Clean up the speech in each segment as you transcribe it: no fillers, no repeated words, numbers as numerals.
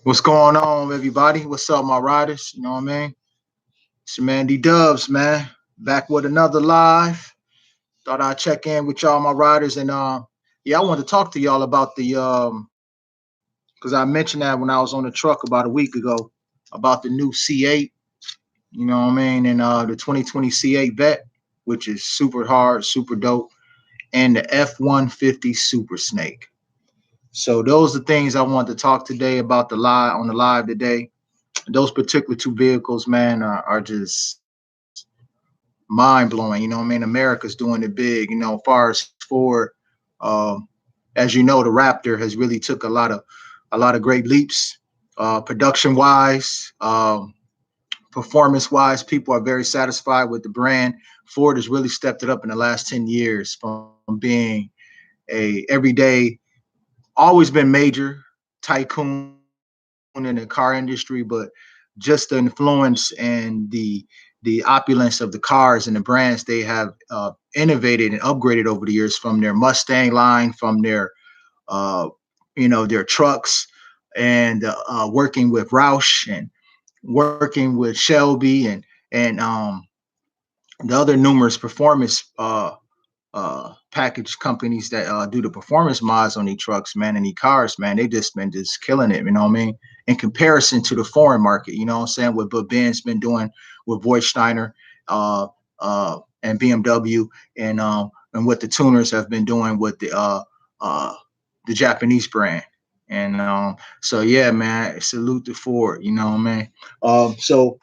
What's going on, everybody? What's up, my riders? You know what I mean? It's your man D Dubs, man. Back with another live. Thought I'd check in with y'all, my riders, and yeah, I wanted to talk to y'all about the because I mentioned that when I was on the truck about a week ago about the new C8. You know what I mean? And the 2020 C8 Vet, which is super hard, super dope, and the F-150 Super Snake. So those are things I wanted to talk today about the live today. Those particular two vehicles, man, are just mind blowing. You know, what I mean, America's doing it big. You know, far as Ford, um, as you know, the Raptor has really took a lot of great leaps, production wise, performance wise. People are very satisfied with the brand. Ford has really stepped it up in the last 10 years from being a everyday, always been major tycoon in the car industry, but just the influence and the opulence of the cars and the brands they have innovated and upgraded over the years, from their Mustang line, from their uh, their trucks, and working with Roush and working with Shelby and the other numerous performance package companies that do the performance mods on these trucks, man, and these cars, man. They just been just killing it, you know what I mean? In comparison to the foreign market, you know what I'm saying? What Ben's been doing with Voigtsteiner, and BMW, and what the tuners have been doing with uh, the Japanese brand. And so yeah, man, salute to Ford, you know what I mean? So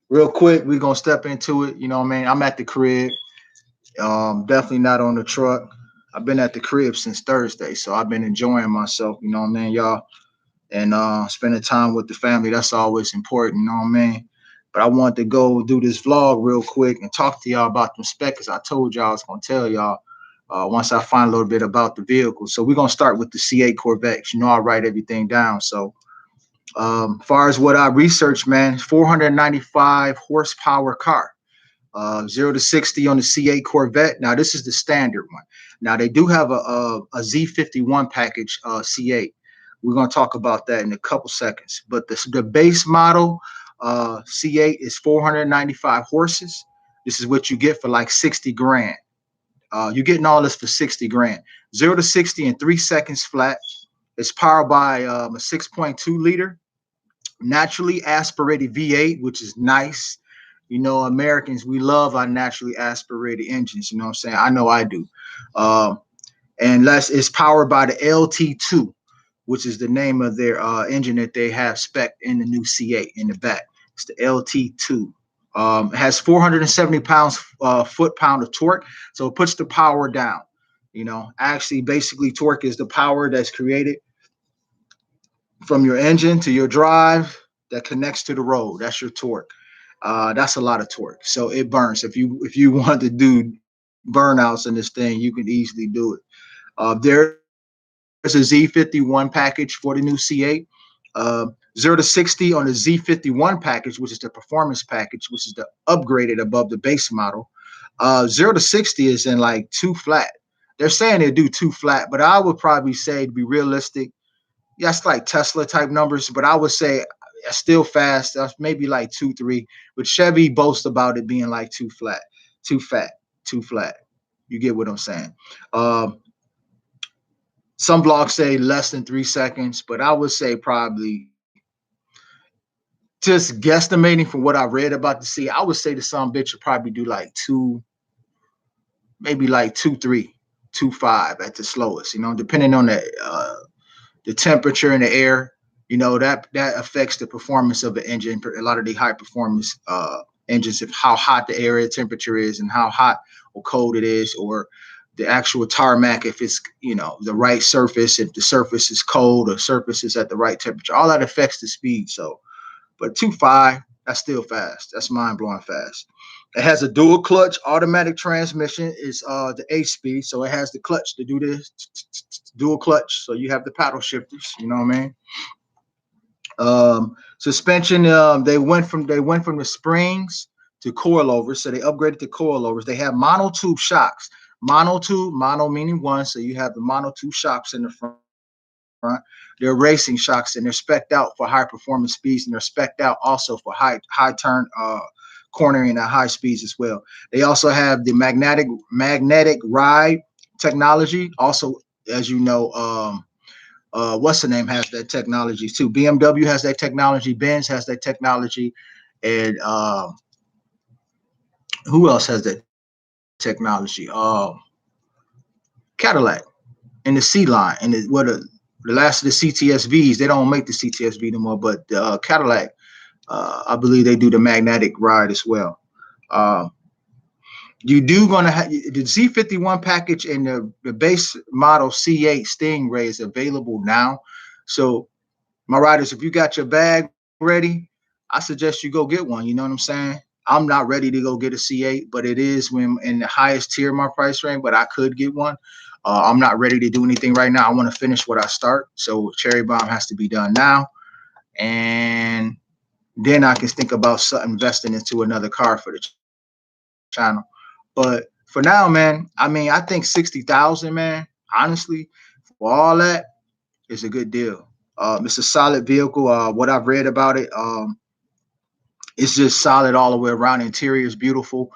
real quick, we're gonna step into it, you know what I mean? I'm at the crib. Definitely not on the truck. I've been at the crib since Thursday, so I've been enjoying myself. You know what I mean, y'all, and spending time with the family. That's always important. You know what I mean. But I wanted to go do this vlog real quick and talk to y'all about them specs. I told y'all I was gonna tell y'all once I find a little bit about the vehicle. So we're gonna start with the C8 Corvettes. You know, I write everything down. So far as what I researched, man, 495 horsepower car. 0 to 60 on the C8 Corvette. Now, this is the standard one. Now, they do have a Z51 package C8. We're going to talk about that in a couple seconds. But the base model C8 is 495 horses. This is what you get for like 60 grand. You're getting all this for 60 grand. 0 to 60 in 3 seconds flat. It's powered by a 6.2 liter naturally aspirated V8, which is nice. You know, Americans, we love our naturally aspirated engines. You know what I'm saying? I know I do. Uh, and less it's powered by the LT2, which is the name of their engine that they have spec in the new C8 in the back. It's the LT2. It has 470 pounds foot pound of torque, so it puts the power down. You know, actually, basically, torque is the power that's created from your engine to your drive that connects to the road. That's your torque. That's a lot of torque. So it burns. If you want to do burnouts in this thing, you can easily do it. There's a Z51 package for the new C8. 0 to 60 on the Z51 package, which is the performance package, which is the upgraded above the base model. 0 to 60 is in like two flat. They're saying they do two flat, but I would probably say, to be realistic, that's like Tesla type numbers, but I would say still fast. That's maybe like 2, 3. But Chevy boasts about it being like two flat, too fat, too flat. You get what I'm saying? Um, some blogs say less than 3 seconds, but I would say probably, just guesstimating from what I read about the C, I would say the some bitch would probably do like two, maybe like 2, 3, 2, 5 at the slowest. You know, depending on the temperature in the air, you know, that affects the performance of the engine. A lot of the high performance engines, if how hot the area temperature is and how hot or cold it is, or the actual tarmac, if it's, you know, the right surface, if the surface is cold or surface is at the right temperature, all that affects the speed. So but 2.5, that's still fast. That's mind blowing fast. It has a dual clutch automatic transmission. It's the 8 speed, so it has the clutch to do this dual clutch. So you have the paddle shifters. You know what I mean? Suspension. They went from the springs to coilovers, so they upgraded to coilovers. They have monotube shocks. Monotube, mono meaning one, so you have the monotube shocks in the front. They're racing shocks and they're specced out for high performance speeds and they're specced out also for high turn cornering at high speeds as well. They also have the magnetic ride technology. Also, as you know, what's the name has that technology too. BMW has that technology. Benz has that technology, and who else has that technology? Cadillac and the C line and the last of the CTSVs. They don't make the CTSV no more, but Cadillac, I believe they do the magnetic ride as well. Uh, you do going to have the Z51 package and the base model C8 Stingray is available now. So my riders, if you got your bag ready, I suggest you go get one. You know what I'm saying? I'm not ready to go get a C8, but it is when in the highest tier of my price range, but I could get one. I'm not ready to do anything right now. I want to finish what I start. So Cherry Bomb has to be done now. And then I can think about investing into another car for the channel. But for now, man, I mean, I think 60,000, man, honestly, for all that is a good deal. It's a solid vehicle. What I've read about it, it's just solid all the way around. Interior is beautiful.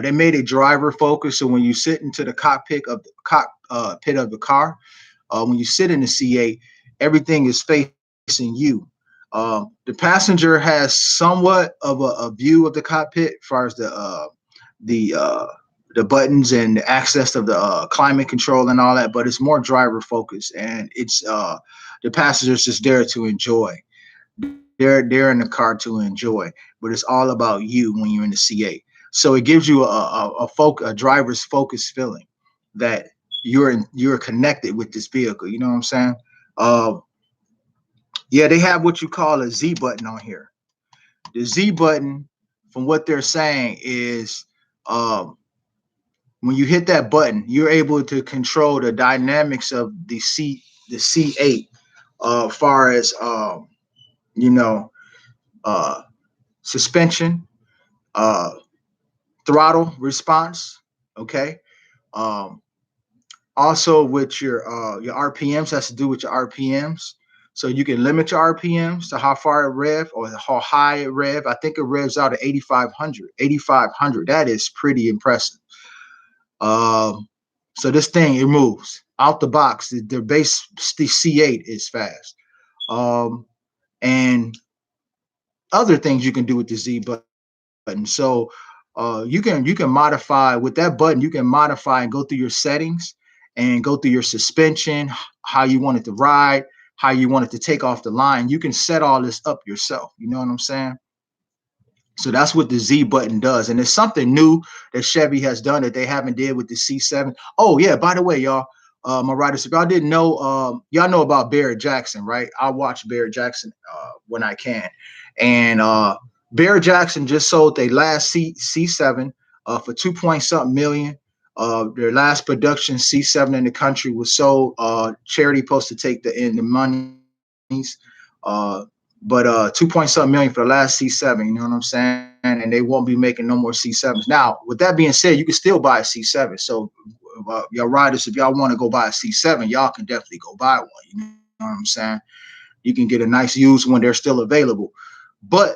They made it driver focused, so when you sit into the cockpit of the car, when you sit in the C8, everything is facing you. The passenger has somewhat of a view of the cockpit, as far as the the buttons and the access of the climate control and all that, but it's more driver focused, and it's the passengers just there to enjoy. They're in the car to enjoy, but it's all about you when you're in the C8. So it gives you a driver's focus feeling that you're connected with this vehicle. You know what I'm saying? Uh, yeah, they have what you call a Z button on here. The Z button, from what they're saying, is um, when you hit that button, you're able to control the dynamics of the C8, far as you know, uh, suspension, uh, throttle response. Okay. Um, Also, with your RPMs has to do with your RPMs. So you can limit your RPMs to how far it rev or how high it rev. I think it revs out at 8,500. 8,500. That is pretty impressive. Um, so this thing, it moves out the box. The base the C8 is fast. Um, and other things you can do with the Z button. So you can modify with that button. You can modify and go through your settings and go through your suspension, how you want it to ride, how you want it to take off the line. You can set all this up yourself. You know what I'm saying? So that's what the Z button does, and it's something new that Chevy has done that they haven't did with the C7. Oh yeah, by the way, y'all, my riders, if y'all didn't know, y'all know about Barrett Jackson, right? I watch Barrett Jackson when I can, and Barrett Jackson just sold their last C7 for 2 point something million. Their last production C7 in the country was sold. Charity supposed to take the monies. But 2 point something million for the last C7, you know what I'm saying? And they won't be making no more C7s. Now, with that being said, you can still buy a C7. So y'all riders, if y'all want to go buy a C7, y'all can definitely go buy one. You know what I'm saying? You can get a nice used one; they're still available. But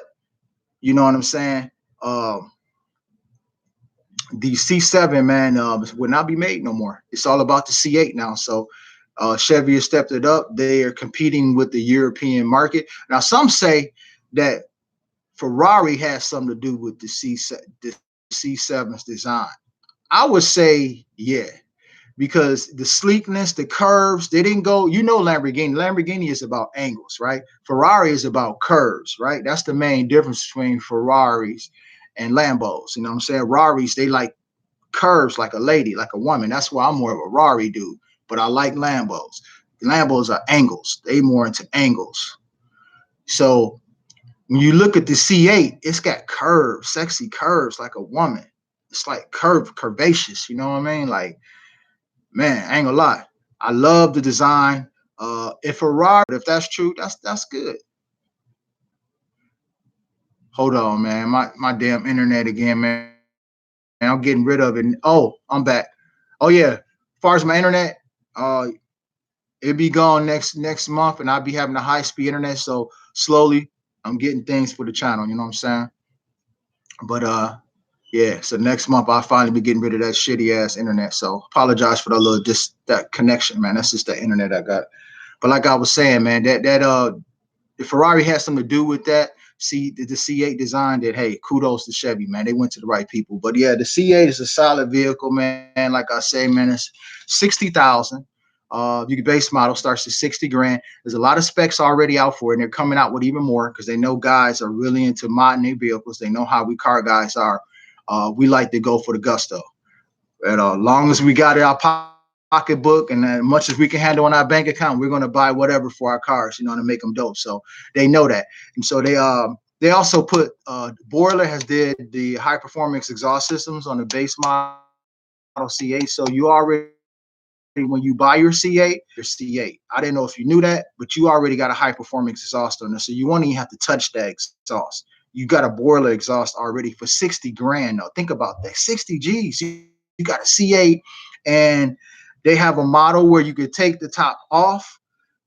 you know what I'm saying? The C7, man, will not be made no more. It's all about the C8 now. So Chevy has stepped it up. They are competing with the European market. Now, some say that Ferrari has something to do with the C7's design. I would say, yeah, because the sleekness, the curves, they didn't go, you know, Lamborghini. Lamborghini is about angles, right? Ferrari is about curves, right? That's the main difference between Ferraris and Lambos. You know what I'm saying? Raris, they like curves like a lady, like a woman. That's why I'm more of a Rari dude. But I like Lambos. Lambos are angles. They more into angles. So when you look at the C8, it's got curves, sexy curves like a woman. It's like curvaceous. You know what I mean? Like, man, I ain't gonna lie. I love the design. If Ferrari, if that's true, that's good. Hold on, man. My damn internet again, man. I'm getting rid of it. Oh, I'm back. Oh yeah. As far as my internet, uh, It'll be gone next month, and I'll be having a high speed internet. So slowly, I'm getting things for the channel. You know what I'm saying? But yeah. So next month, I'll finally be getting rid of that shitty ass internet. So apologize for that little that connection, man. That's just the internet I got. But like I was saying, man, that the Ferrari has something to do with that. See, the C8 design that, hey, kudos to Chevy, man. They went to the right people. But yeah, the C8 is a solid vehicle, man. Like I say, man, it's 60,000. You can base model starts at 60 grand. There's a lot of specs already out for it, and they're coming out with even more because they know guys are really into modding their vehicles. They know how we car guys are. We like to go for the gusto. And long as we got it our pocketbook and as much as we can handle in our bank account, we're going to buy whatever for our cars, you know, to make them dope. So they know that, and so they also put Boiler has did the high performance exhaust systems on the base model C8. So you already when you buy your C8. I didn't know if you knew that, but you already got a high performance exhaust on there, so you won't even have to touch that exhaust. You got a Boiler exhaust already for 60 grand. Now think about that, 60 G's. You got a C8, and they have a model where you could take the top off,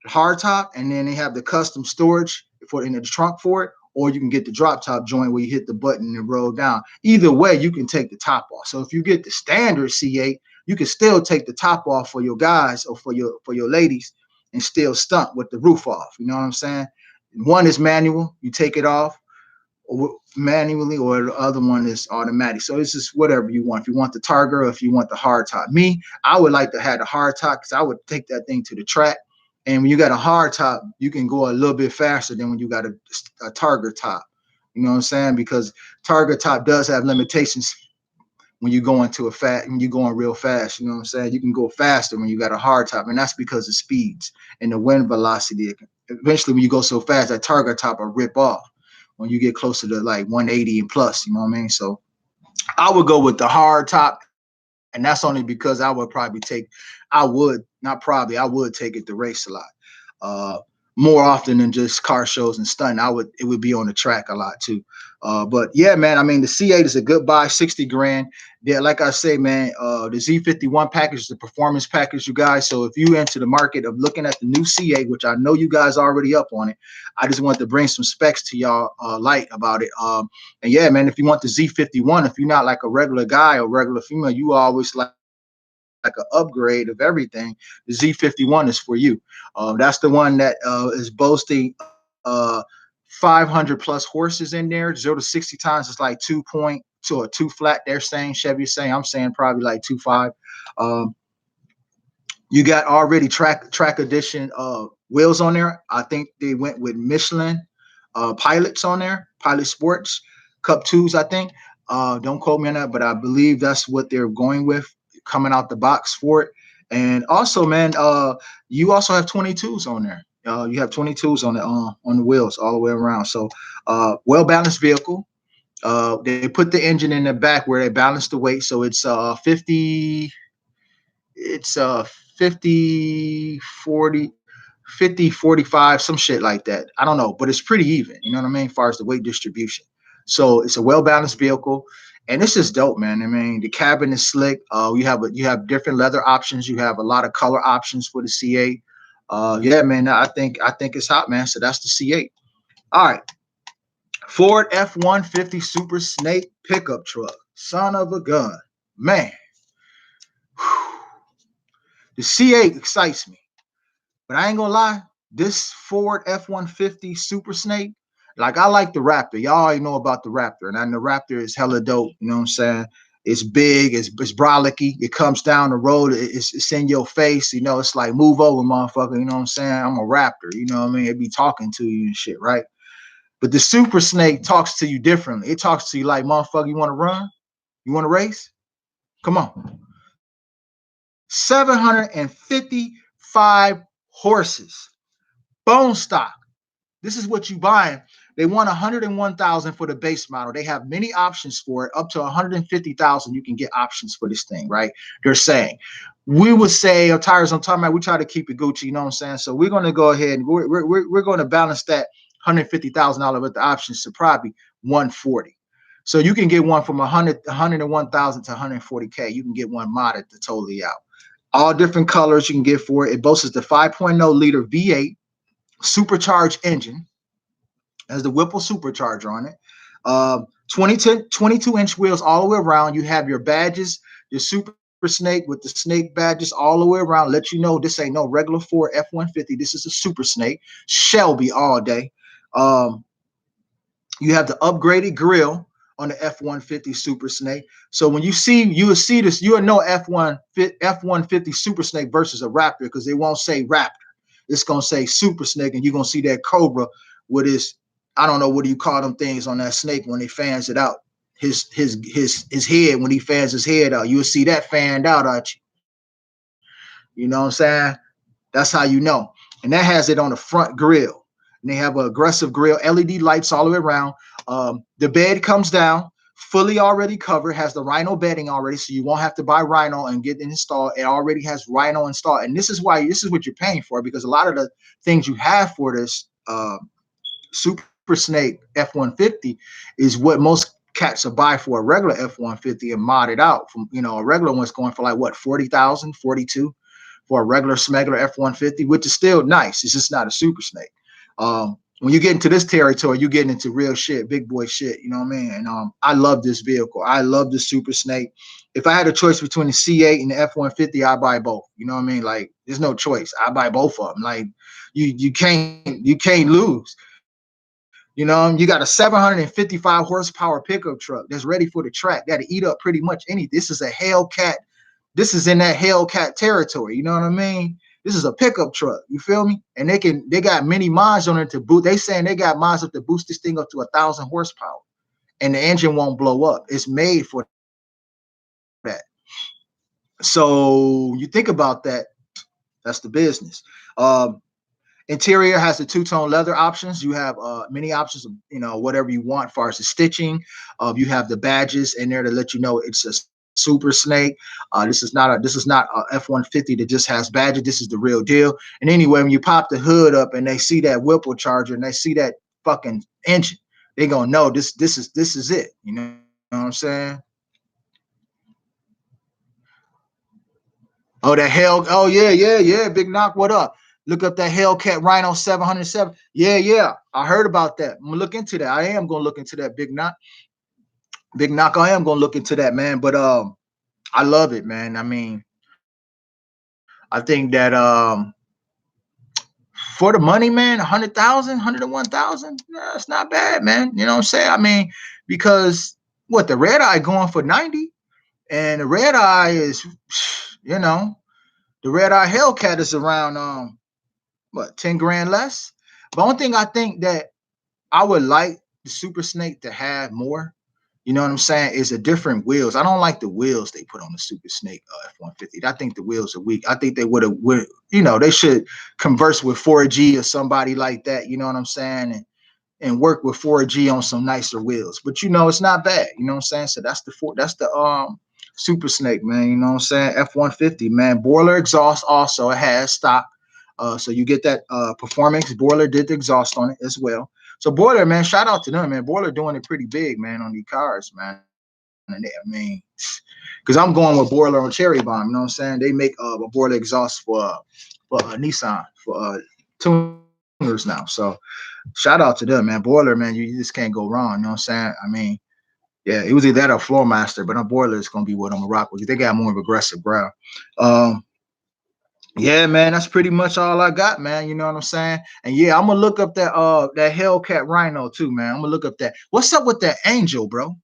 the hard top, and then they have the custom storage for in the trunk for it, or you can get the drop top joint where you hit the button and roll down. Either way, you can take the top off. So if you get the standard C8, you can still take the top off for your guys or for your ladies and still stunt with the roof off. You know what I'm saying? One is manual, you take it off or manually, or the other one is automatic. So it's just whatever you want. If you want the Targa or if you want the hard top. Me, I would like to have the hard top because I would take that thing to the track. And when you got a hard top, you can go a little bit faster than when you got a Targa top. You know what I'm saying? Because Targa top does have limitations when you go into when you're going real fast. You know what I'm saying? You can go faster when you got a hard top, and that's because of speeds and the wind velocity. Eventually, when you go so fast, that Targa top will rip off when you get closer to like 180 and plus. You know what I mean? So I would go with the hard top, and that's only because I would probably I would take it to race a lot. Uh, More often than just car shows and stunt. It would be on the track a lot too. But yeah, man, I mean the C8 is a good buy, 60 grand. Yeah, like I say, man, the Z51 package is the performance package, you guys. So if you enter the market of looking at the new C8, which I know you guys are already up on it, I just want to bring some specs to y'all light about it. And yeah, man, if you want the Z51, if you're not like a regular guy or regular female, you always like an upgrade of everything. The Z51 is for you. That's the one that is boasting 500 plus horses in there. 0 to 60 times is like 2 or 2 flat. They're saying, Chevy saying, I'm saying probably like 2.5. Um, you got already track edition wheels on there. I think they went with Michelin pilots on there, Pilot Sports Cup 2s, I think. Don't quote me on that, but I believe that's what they're going with coming out the box for it. And also, man, you also have 22s on there. You have 22s on the wheels all the way around. So well balanced vehicle. They put the engine in the back where they balance the weight, so it's 50. It's 50 40 50 45, some shit like that. I don't know, but it's pretty even, you know what I mean, as far as the weight distribution. So it's a well-balanced vehicle, and it's just dope, man. I mean, the cabin is slick. You have different leather options. You have a lot of color options for the C8. Yeah, man, I think it's hot, man. So that's the C8. All right. Ford F-150 Super Snake pickup truck. Son of a gun. Man. The C8 excites me. But I ain't gonna lie, this Ford F-150 Super Snake, like I like the Raptor. Y'all already know about the Raptor, and the Raptor is hella dope. You know what I'm saying? It's big, it's brolicky. It comes down the road, it's in your face. You know, it's like move over, motherfucker. You know what I'm saying? I'm a Raptor. You know what I mean? It be talking to you and shit, right? But the Super Snake talks to you differently. It talks to you like, motherfucker, you want to run? You want to race? Come on. 755 horses. Bone stock. This is what you buying. They want 101,000 for the base model. They have many options for it, up to 150,000. You can get options for this thing, right? They're saying. We would say, tires on tarmac, we try to keep it Gucci, you know what I'm saying? So we're going to go ahead and we're going to balance that $150,000 with the options to probably 140. So you can get one from 101,000 to 140K. You can get one modded to totally out. All different colors you can get for it. It boasts the 5.0 liter V8 supercharged engine, has the Whipple supercharger on it. 22-inch wheels all the way around. You have your badges, your Super Snake with the snake badges all the way around. Let you know this ain't no regular Ford F-150. This is a Super Snake. Shelby all day. You have the upgraded grill on the F-150 Super Snake. So when you will see this, you will know F-150 Super Snake versus a Raptor because they won't say Raptor. It's gonna say Super Snake, and you're gonna see that Cobra with his, I don't know, what do you call them things on that snake when he fans it out? His head, when he fans his head out, you'll see that fanned out at you. You know what I'm saying? That's how you know. And that has it on the front grill. And they have an aggressive grill, LED lights all the way around. The bed comes down, fully already covered, has the Rhino bedding already, so you won't have to buy Rhino and get it installed. It already has Rhino installed. And this is what you're paying for, because a lot of the things you have for this Super Snake F-150 is what most cats will buy for a regular F-150 and mod it out. From, a regular one's going for like what, 40,000, 42 for a regular smuggler F-150, which is still nice. It's just not a Super Snake. When you get into this territory, you get into real shit, big boy shit. You know what I mean? And I love this vehicle. I love the Super Snake. If I had a choice between the C8 and the F-150, I buy both. You know what I mean? Like, there's no choice. I buy both of them. Like, you can't lose. You got a 755 horsepower pickup truck that's ready for the track. That'll eat up pretty much anything. This is a Hellcat. This is in that Hellcat territory. You know what I mean? This is a pickup truck. You feel me? And they got many mods on it to boot. They saying they got mods up to boost this thing up to 1,000 horsepower, and the engine won't blow up. It's made for that. So you think about that. That's the business. Interior has the two-tone leather options. You have many options of, whatever you want as far as the stitching. You have the badges in there to let you know it's a Super Snake. This is not a F-150 that just has badges. This is the real deal. And anyway, when you pop the hood up and they see that Whipple charger and they see that fucking engine, they gonna know this is it. You know what I'm saying? Oh, yeah. Big Knock, what up? Look up that Hellcat Rhino 707. Yeah. I heard about that. I'm gonna look into that. I am gonna look into that, Big Knock. Big Knock, I am gonna look into that, man. But I love it, man. I mean, I think that for the money, man, 100,000, 101,000, it's not bad, man. You know what I'm saying? I mean, because what, the red eye going for 90, and the red eye is, the red eye Hellcat is around 10 grand less. The only thing I think that I would like the Super Snake to have more, you know what I'm saying, is the different wheels. I don't like the wheels they put on the Super Snake F-150. I think the wheels are weak. I think they they should converse with 4G or somebody like that, you know what I'm saying, and work with 4G on some nicer wheels. But it's not bad, you know what I'm saying? So that's the Super Snake, man, you know what I'm saying? F-150, man. Boiler exhaust also, it has stock. So you get that performance. Boiler did the exhaust on it as well. So Boiler, man, shout out to them, man. Boiler doing it pretty big, man, on these cars, man. And I mean, because I'm going with Boiler on Cherry Bomb, you know what I'm saying? They make a Boiler exhaust for Nissan, for tuners now. So shout out to them, man. Boiler, man, you just can't go wrong, you know what I'm saying? I mean, yeah, it was either that or Floor Master, but on Boiler is going to be what I'm going to rock with. They got more of aggressive ground. Yeah, man, that's pretty much all I got, man. You know what I'm saying? And yeah, I'm gonna look up that Hellcat Rhino too, man. I'm gonna look up that. What's up with that Angel, bro?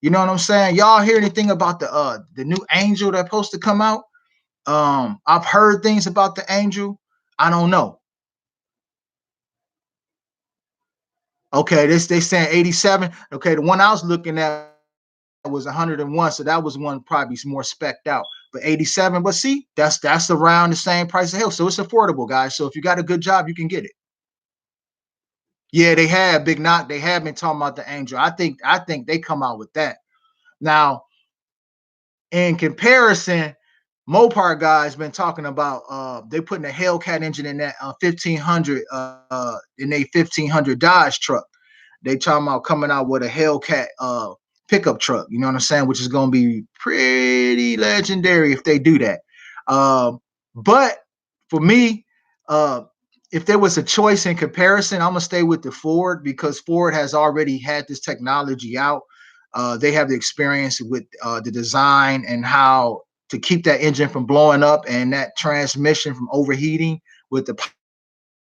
You know what I'm saying? Y'all hear anything about the new Angel that's supposed to come out? I've heard things about the Angel. I don't know. Okay, they saying 87. Okay, the one I was looking at was 101, so that was one probably more specced out. But 87, but see, that's around the same price of hell, so it's affordable, guys. So if you got a good job, you can get it. Yeah, they have Big Knock. They have been talking about the Angel. I think they come out with that. Now, in comparison, Mopar guys been talking about they putting a Hellcat engine in that 1500 in a 1500 Dodge truck. They talking about coming out with a Hellcat pickup truck. You know what I'm saying? Which is going to be pretty legendary if they do that. But for me, uh, if there was a choice in comparison, I'm gonna stay with the Ford because Ford has already had this technology out. They have the experience with the design and how to keep that engine from blowing up and that transmission from overheating with the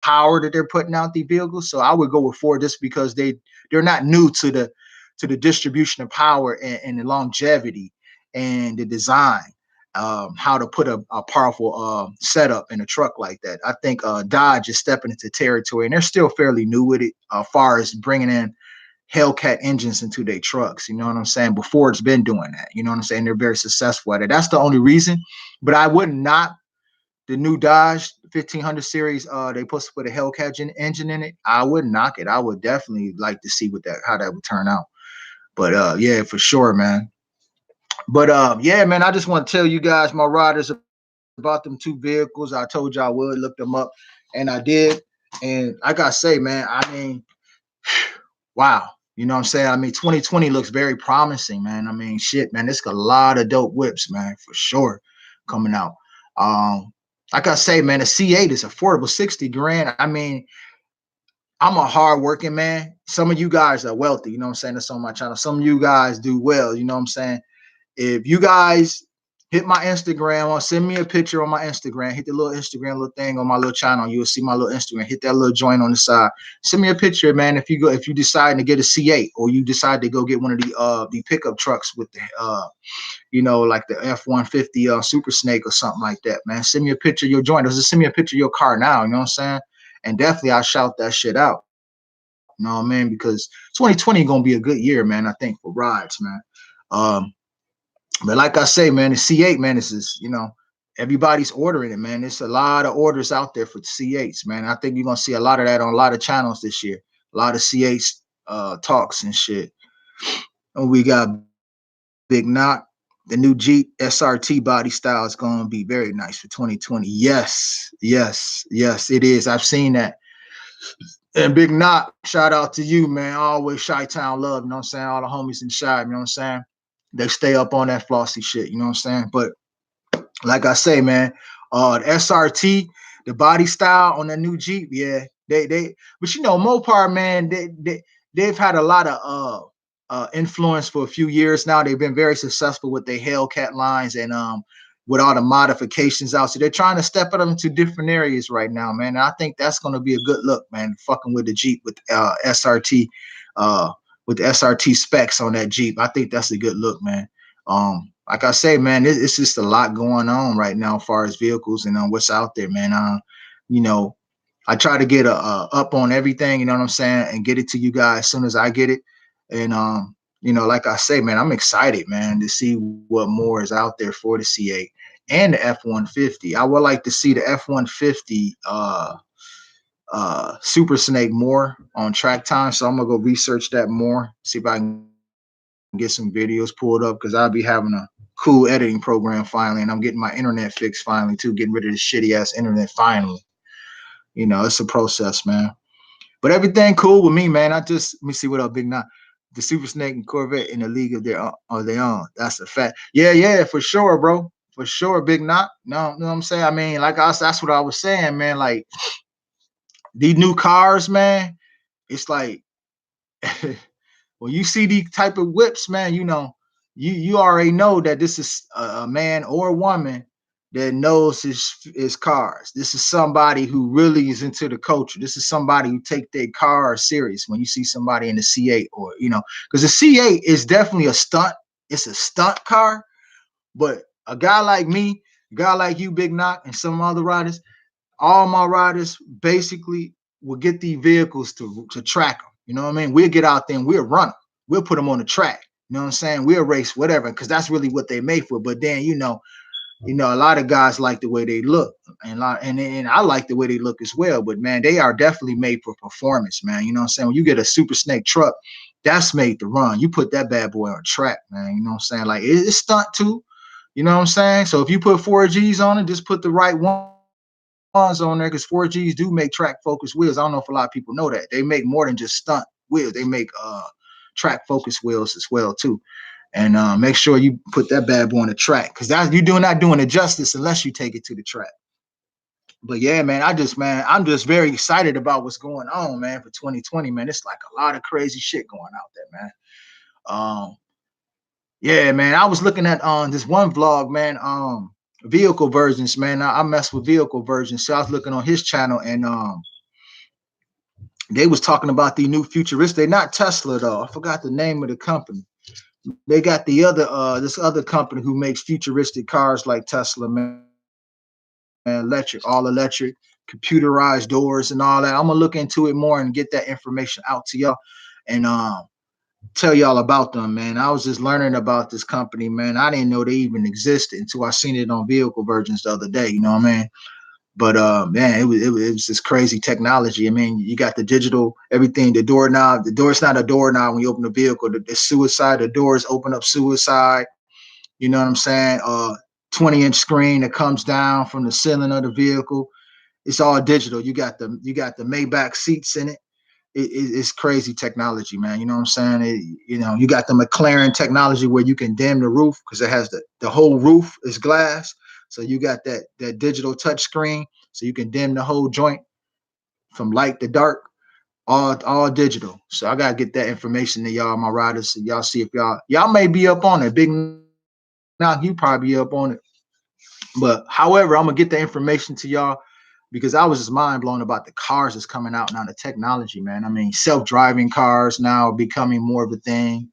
power that they're putting out the vehicles. So I would go with Ford just because they're not new to the distribution of power and the longevity and the design. How to put a powerful setup in a truck like that. I think Dodge is stepping into territory, and they're still fairly new with it, as far as bringing in Hellcat engines into their trucks. You know what I'm saying? Before it's been doing that. You know what I'm saying? They're very successful at it. That's the only reason. But I would not the new Dodge 1500 series, they supposed to put a Hellcat engine in it. I wouldn't knock it. I would definitely like to see how that would turn out. But yeah, for sure, man. But yeah, man, I just want to tell you guys, my riders, about them two vehicles. I told you I would look them up, and I did. And I gotta say, man, I mean, wow. You know what I'm saying? I mean, 2020 looks very promising, man. I mean, shit, man, there's a lot of dope whips, man, for sure, coming out. Like I say, man, a C8 is affordable, 60 grand. I mean, I'm a hard working man. Some of you guys are wealthy, you know what I'm saying? That's on my channel. Some of you guys do well, you know what I'm saying? If you guys hit my Instagram or send me a picture on my Instagram, hit the little Instagram little thing on my little channel, you'll see my little Instagram, hit that little joint on the side. Send me a picture, man. If you decide to get a C8 or you decide to go get one of the pickup trucks with the like the F-150 Super Snake or something like that, man. Send me a picture of your joint. Or just send me a picture of your car now, you know what I'm saying? And definitely I'll shout that shit out. You know what I mean? Because 2020 gonna be a good year, man, I think, for rides, man. But like I say, man, the C8, man, this is, everybody's ordering it, man. There's a lot of orders out there for C8s, man. I think you're gonna see a lot of that on a lot of channels this year. A lot of C8s talks and shit. And we got Big Knock. The new Jeep SRT body style is gonna be very nice for 2020. Yes, yes, yes, it is. I've seen that. And Big Knock, shout out to you, man. Always Chi-Town love, you know what I'm saying? All the homies in Chi, you know what I'm saying? They stay up on that flossy shit, you know what I'm saying? But like I say, man, the SRT, the body style on the new Jeep, yeah, but Mopar, man, they've had a lot of influence for a few years now. They've been very successful with their Hellcat lines and with all the modifications out. So they're trying to step it up into different areas right now, man. And I think that's going to be a good look, man. Fucking with the Jeep with SRT, with the SRT specs on that Jeep, I think that's a good look, man. Like I say, man, it's just a lot going on right now as far as vehicles and what's out there, man. I try to get a up on everything, you know what I'm saying, and get it to you guys as soon as I get it. And like I say, man, I'm excited, man, to see what more is out there for the C8 and the F-150. I would like to see the F-150 Super Snake more on track time, so I'm gonna go research that more, see if I can get some videos pulled up, because I'll be having a cool editing program finally, and I'm getting my internet fixed finally too, getting rid of this shitty ass internet finally. It's a process, man. But everything cool with me, man. Let me see what up, Big Nine. The Super Snake and Corvette in the league of their own. That's a fact. Yeah, for sure, bro. For sure, Big Knot. No, you know what I'm saying? I mean, that's what I was saying, man. Like these new cars, man, it's like when you see these type of whips, man, you already know that this is a man or a woman that knows his cars. This is somebody who really is into the culture. This is somebody who take their car serious. When you see somebody in the C8 or because the C8 is definitely a stunt. It's a stunt car, but a guy like me, a guy like you, Big Knock, and some other riders, all my riders basically will get these vehicles to track them. You know what I mean? We'll get out there and we'll run them. We'll put them on the track. You know what I'm saying? We'll race whatever, because that's really what they made for. But then, a lot of guys like the way they look, and I like the way they look as well. But man, they are definitely made for performance, man. You know what I'm saying? When you get a Super Snake truck, that's made to run. You put that bad boy on track, man. You know what I'm saying? Like it's stunt too. You know what I'm saying? So if you put 4Gs on it, just put the right ones on there, because 4Gs do make track focus wheels. I don't know if a lot of people know that. They make more than just stunt wheels. They make track focus wheels as well too. And make sure you put that bad boy on the track, because that you do not doing it justice unless you take it to the track. But yeah, man, I'm just very excited about what's going on, man, for 2020, man. It's like a lot of crazy shit going out there, man. Um, yeah, man. I was looking at this one vlog, man. Vehicle versions, man. I mess with vehicle versions, so I was looking on his channel, and they was talking about the new futuristic. They're not Tesla though. I forgot the name of the company. They got the other this other company who makes futuristic cars like Tesla, man. Electric, all electric, computerized doors and all that. I'm gonna look into it more and get that information out to y'all, and tell y'all about them, man. I was just learning about this company, man. I didn't know they even existed until I seen it on vehicle versions the other day. You know what I mean? But man, it was just crazy technology. I mean, you got the digital everything, the doorknob. The door's not a doorknob when you open the vehicle. The suicide, the doors open up suicide. You know what I'm saying? 20-inch screen that comes down from the ceiling of the vehicle. It's all digital. You got the Maybach seats in it. It's crazy technology, man. You know what I'm saying? You got the McLaren technology where you can dim the roof because it has the whole roof is glass. So you got that digital touch screen, so you can dim the whole joint from light to dark, all digital. So I gotta get that information to y'all, my riders, so y'all see if y'all may be up on it. Big Knock, you probably up on it. But however, I'm gonna get the information to y'all because I was just mind blown about the cars that's coming out now, the technology, man. I mean, self-driving cars now becoming more of a thing.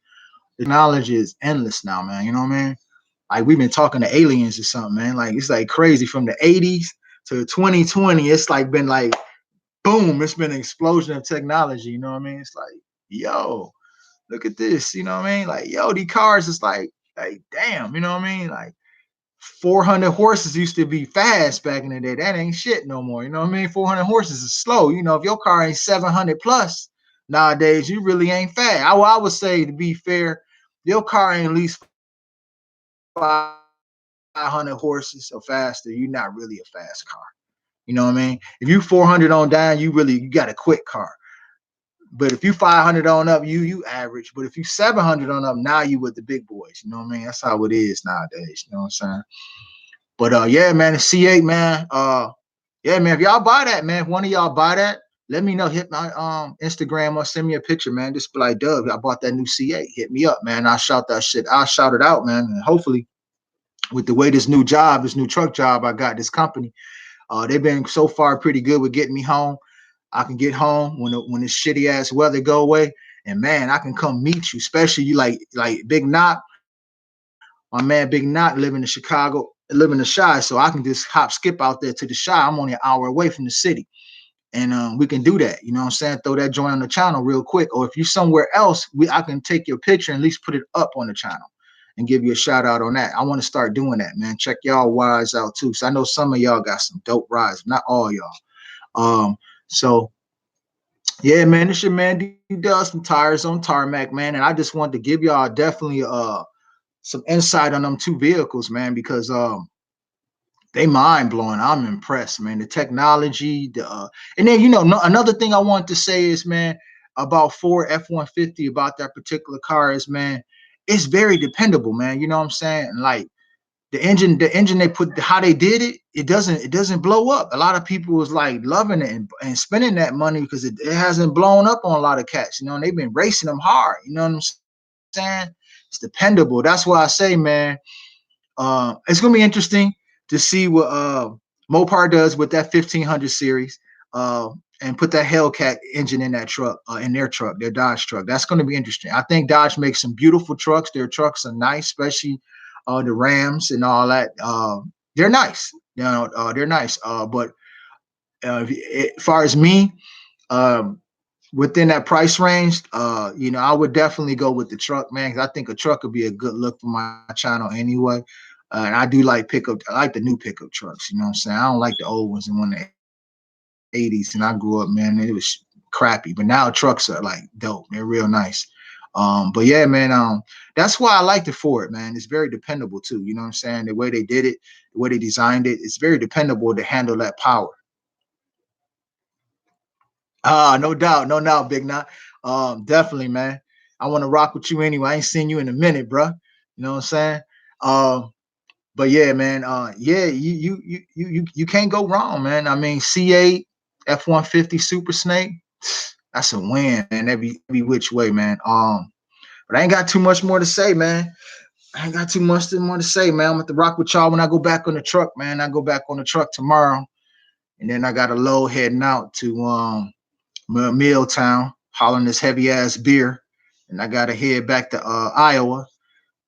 The technology is endless now, man. You know what I mean? Like we've been talking to aliens or something, man. Like it's like crazy from the 80s to 2020. It's like been like boom, it's been an explosion of technology. You know what I mean? It's like, yo, look at this. You know what I mean? Like, yo, these cars is like damn, you know what I mean? Like 400 horses used to be fast back in the day. That ain't shit no more. You know what I mean? 400 horses is slow. You know, if your car ain't 700 plus nowadays, you really ain't fast. I would say, to be fair, your car ain't at least 500 horses or faster. You're not really a fast car. You know what I mean? If you 400 on down, you got a quick car. But if you 500 on up, you average. But if you 700 on up, now you with the big boys. You know what I mean? That's how it is nowadays. You know what I'm saying? But yeah, man, the C8, man. Yeah, man. If y'all buy that, man, if one of y'all buy that, let me know. Hit my Instagram or send me a picture, man. Just be like, Doug, I bought that new C8. Hit me up, man. I'll shout that shit. I'll shout it out, man. And hopefully, with the way this new truck job I got, this company, they've been so far pretty good with getting me home. I can get home when this shitty ass weather go away, and man, I can come meet you. Especially you like Big Knock. My man Big Knot live in Chicago, live in the Shy, so I can just hop skip out there to the Shy. I'm only an hour away from the city, and we can do that. You know what I'm saying? Throw that joint on the channel real quick. Or if you're somewhere else, I can take your picture and at least put it up on the channel and give you a shout out on that. I want to start doing that, man. Check y'all rides out too. So I know some of y'all got some dope rides, not all y'all. So yeah, man, this your man D does some tires on tarmac, man, and I just wanted to give y'all definitely some insight on them two vehicles, man, because they mind blowing. I'm impressed, man. The technology, and then another thing I want to say is, man, about Ford F-150, about that particular car is, man, it's very dependable, man. You know what I'm saying? And like the engine they put, how they did it, it doesn't blow up. A lot of people was like loving it and spending that money because it hasn't blown up on a lot of cats, and they've been racing them hard. You know what I'm saying? It's dependable. That's why I say, man, it's gonna be interesting to see what Mopar does with that 1500 series, and put that Hellcat engine in that truck, in their truck, their Dodge truck. That's going to be interesting. I think Dodge makes some beautiful trucks. Their trucks are nice, especially the Rams and all that. They're nice. They're nice. But as far as me, um, within that price range, I would definitely go with the truck, man. Because I think a truck would be a good look for my channel anyway. And I do like pickup. I like the new pickup trucks. You know what I'm saying? I don't like the old ones. And when the 80s, and I grew up, man, it was crappy. But now trucks are like dope. They're real nice. But yeah, man, that's why I like the Ford, man. It's very dependable too. You know what I'm saying? The way they did it, the way they designed it, it's very dependable to handle that power. No doubt, no doubt, Big Knot. Definitely, man. I want to rock with you anyway. I ain't seen you in a minute, bro. You know what I'm saying? Um, but yeah, man, yeah, you can't go wrong, man. I mean, C8 F-150 Super Snake, that's a win, man. Every which way, man. But I ain't got too much more to say, man. I ain't got too much more to say, man. I'm at the rock with y'all when I go back on the truck, man. I go back on the truck tomorrow, and then I got a load heading out to Milltown, hauling this heavy ass beer, and I gotta head back to Iowa.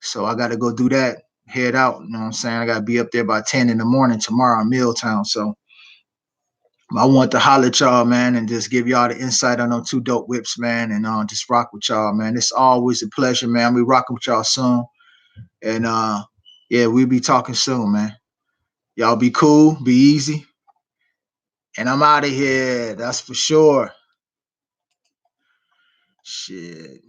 So I gotta go do that. Head out. You know what I'm saying? I gotta be up there by 10 in the morning tomorrow in Milltown. So I want to holler at y'all, man, and just give y'all the insight on those two dope whips, man, and just rock with y'all, man. It's always a pleasure, man. We rocking with y'all soon. And yeah, we'll be talking soon, man. Y'all be cool, be easy. And I'm out of here. That's for sure. Shit.